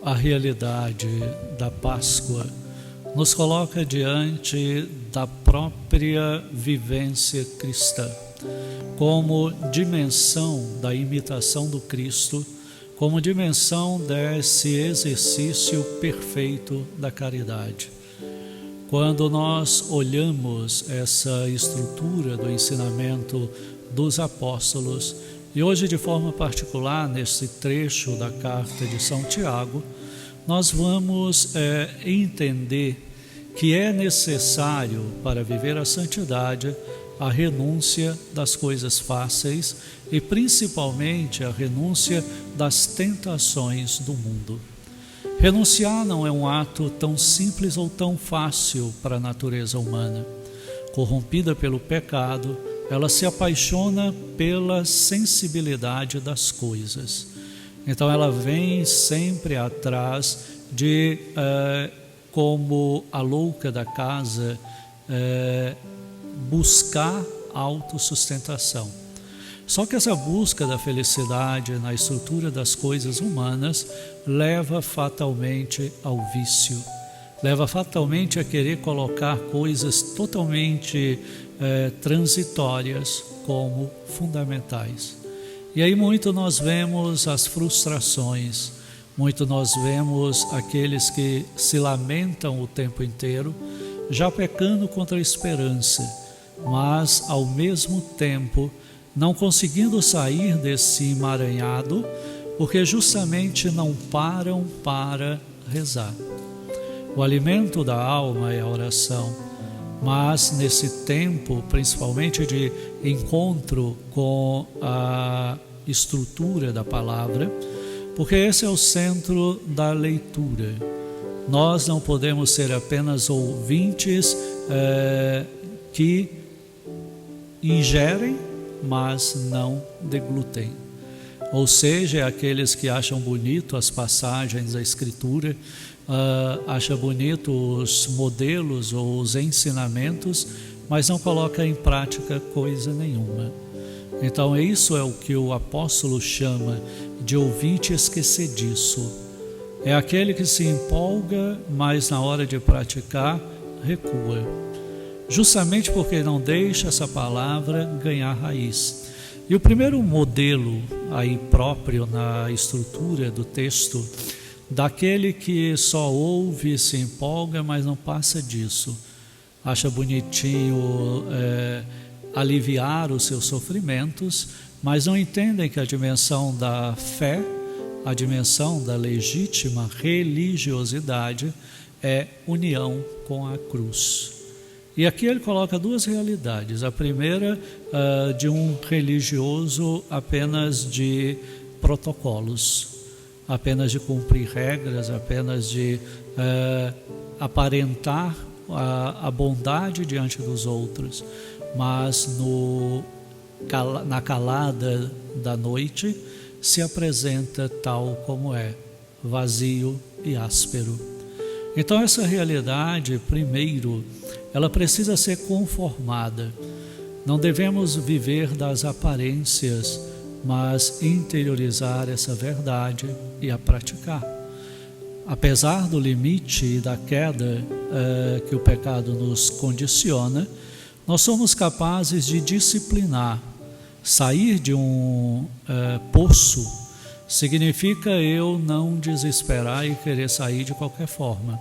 a realidade da Páscoa nos coloca diante da própria vivência cristã, como dimensão da imitação do Cristo, como dimensão desse exercício perfeito da caridade. Quando nós olhamos essa estrutura do ensinamento dos apóstolos, e hoje de forma particular nesse trecho da carta de São Tiago, nós vamos entender que é necessário para viver a santidade a renúncia das coisas fáceis e principalmente a renúncia das tentações do mundo. Renunciar não é um ato tão simples ou tão fácil para a natureza humana. Corrompida pelo pecado, ela se apaixona pela sensibilidade das coisas. Então ela vem sempre atrás de, como a louca da casa, buscar autossustentação. Só que essa busca da felicidade na estrutura das coisas humanas leva fatalmente ao vício, leva fatalmente a querer colocar coisas totalmente transitórias como fundamentais. E aí muito nós vemos as frustrações, muito nós vemos aqueles que se lamentam o tempo inteiro, já pecando contra a esperança, mas ao mesmo tempo não conseguindo sair desse emaranhado, porque justamente não param para rezar. O alimento da alma é a oração, mas nesse tempo, principalmente de encontro com a estrutura da palavra, porque esse é o centro da leitura. Nós não podemos ser apenas ouvintes que ingerem, mas não deglutem. Ou seja, aqueles que acham bonito as passagens da Escritura, acham bonito os modelos ou os ensinamentos, mas não coloca em prática coisa nenhuma. Então isso é o que o apóstolo chama de ouvinte esquecediço. É aquele que se empolga, mas na hora de praticar recua, justamente porque não deixa essa palavra ganhar raiz. E o primeiro modelo aí próprio na estrutura do texto, daquele que só ouve, se empolga, mas não passa disso, acha bonitinho aliviar os seus sofrimentos, mas não entendem que a dimensão da fé, a dimensão da legítima religiosidade é união com a cruz. E aqui ele coloca duas realidades. A primeira, de um religioso apenas de protocolos, apenas de cumprir regras, apenas de aparentar a bondade diante dos outros, mas na calada da noite se apresenta tal como é, vazio e áspero. Então essa realidade, primeiro, ela precisa ser conformada. Não devemos viver das aparências, mas interiorizar essa verdade e a praticar. Apesar do limite e da queda que o pecado nos condiciona, nós somos capazes de disciplinar. Sair de um poço significa eu não desesperar e querer sair de qualquer forma,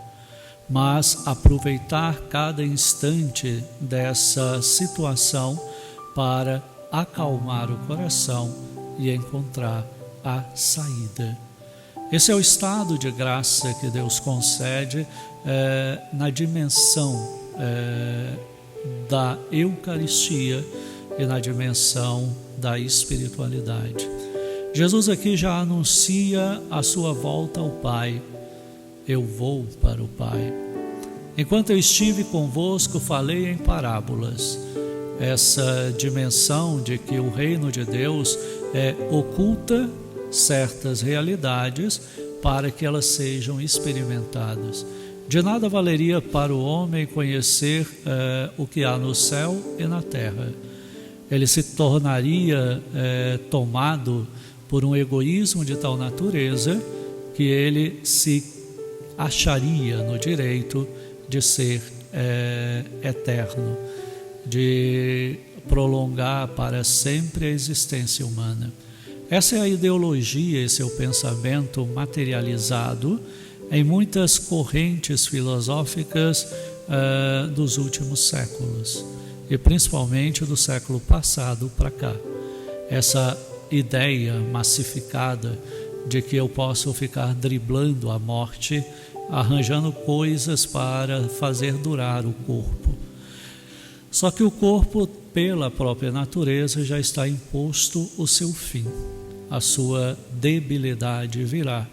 mas aproveitar cada instante dessa situação para acalmar o coração e encontrar a saída. Esse é o estado de graça que Deus concede na dimensão da Eucaristia e na dimensão da espiritualidade. Jesus aqui já anuncia a sua volta ao Pai. Eu vou para o Pai. Enquanto eu estive convosco, falei em parábolas. Essa dimensão de que o reino de Deus oculta certas realidades para que elas sejam experimentadas. De nada valeria para o homem conhecer o que há no céu e na terra. Ele se tornaria tomado por um egoísmo de tal natureza que ele se acharia no direito de ser eterno, de prolongar para sempre a existência humana. Essa é a ideologia, esse é o pensamento materializado em muitas correntes filosóficas dos últimos séculos, e principalmente do século passado para cá. Essa ideia massificada de que eu posso ficar driblando a morte, arranjando coisas para fazer durar o corpo. Só que o corpo, pela própria natureza, já está imposto o seu fim. A sua debilidade virá.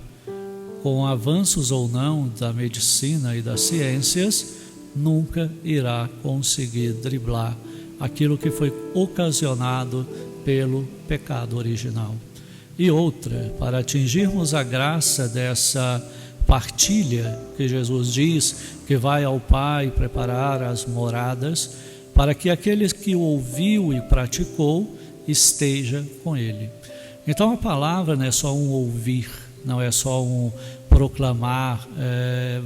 Com avanços ou não da medicina e das ciências, nunca irá conseguir driblar aquilo que foi ocasionado pelo pecado original. E outra, para atingirmos a graça dessa partilha que Jesus diz que vai ao Pai preparar as moradas, para que aquele que ouviu e praticou esteja com ele. Então a palavra não é só um ouvir, não é só um proclamar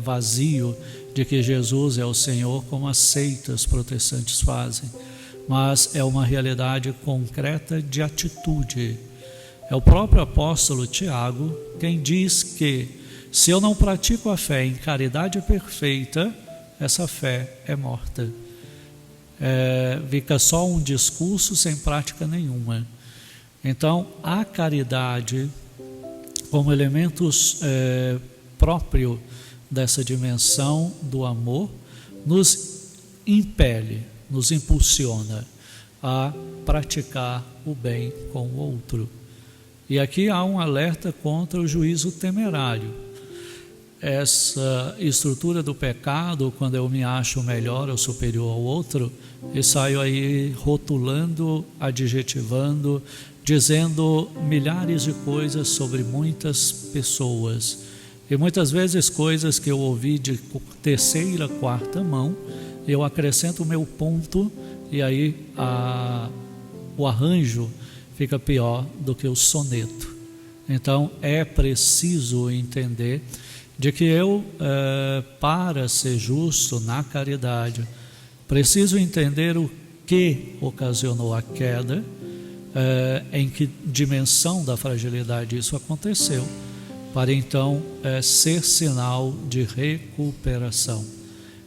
vazio de que Jesus é o Senhor, como as seitas protestantes fazem, mas é uma realidade concreta de atitude. É o próprio apóstolo Tiago quem diz que se eu não pratico a fé em caridade perfeita, essa fé é morta. Fica só um discurso sem prática nenhuma. Então, a caridade, como elementos próprio dessa dimensão do amor, nos impele, nos impulsiona a praticar o bem com o outro. E aqui há um alerta contra o juízo temerário. Essa estrutura do pecado, quando eu me acho melhor ou superior ao outro, e saio aí rotulando, adjetivando, dizendo milhares de coisas sobre muitas pessoas. E muitas vezes coisas que eu ouvi de terceira, quarta mão, eu acrescento o meu ponto e aí o arranjo fica pior do que o soneto. Então é preciso entender de que eu, para ser justo na caridade, preciso entender o que ocasionou a queda, em que dimensão da fragilidade isso aconteceu, para então ser sinal de recuperação,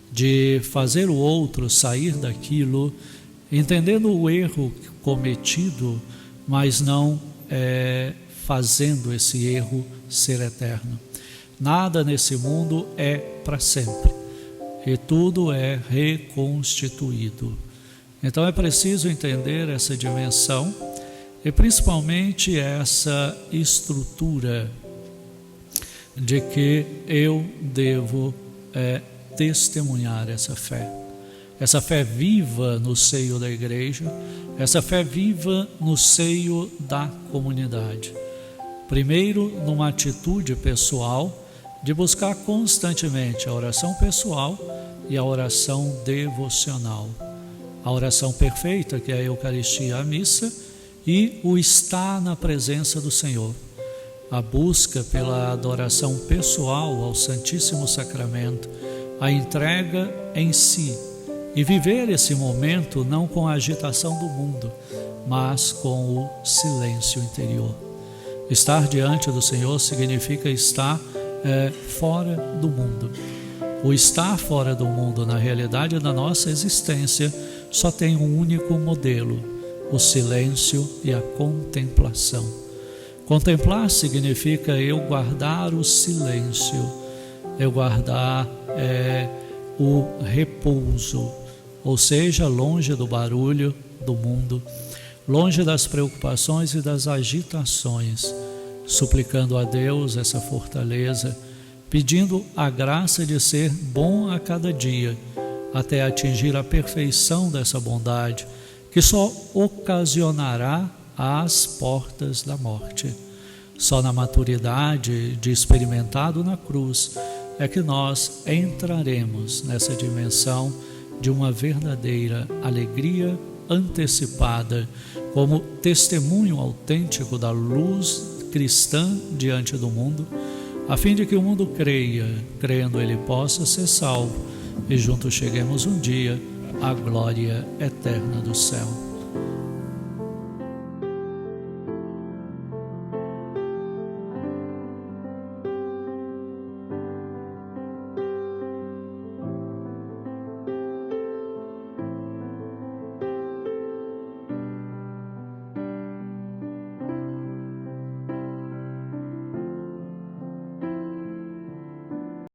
de fazer o outro sair daquilo, entendendo o erro cometido, mas não fazendo esse erro ser eterno. Nada nesse mundo é para sempre, e tudo é reconstituído. Então é preciso entender essa dimensão e principalmente essa estrutura de que eu devo testemunhar essa fé viva no seio da igreja, essa fé viva no seio da comunidade. Primeiro, numa atitude pessoal, de buscar constantemente a oração pessoal e a oração devocional. A oração perfeita, que é a Eucaristia, a missa, e o estar na presença do Senhor. A busca pela adoração pessoal ao Santíssimo Sacramento, a entrega em si, e viver esse momento não com a agitação do mundo, mas com o silêncio interior. Estar diante do Senhor significa estar fora do mundo. O estar fora do mundo, na realidade da nossa existência, só tem um único modelo: o silêncio e a contemplação. Contemplar significa eu guardar o silêncio, eu guardar o repouso, ou seja, longe do barulho do mundo, longe das preocupações e das agitações, suplicando a Deus essa fortaleza, pedindo a graça de ser bom a cada dia, até atingir a perfeição dessa bondade, que só ocasionará às portas da morte. Só na maturidade de experimentado na cruz é que nós entraremos nessa dimensão de uma verdadeira alegria antecipada, como testemunho autêntico da luz cristã diante do mundo, a fim de que o mundo creia, crendo ele possa ser salvo, e juntos cheguemos um dia à glória eterna do céu.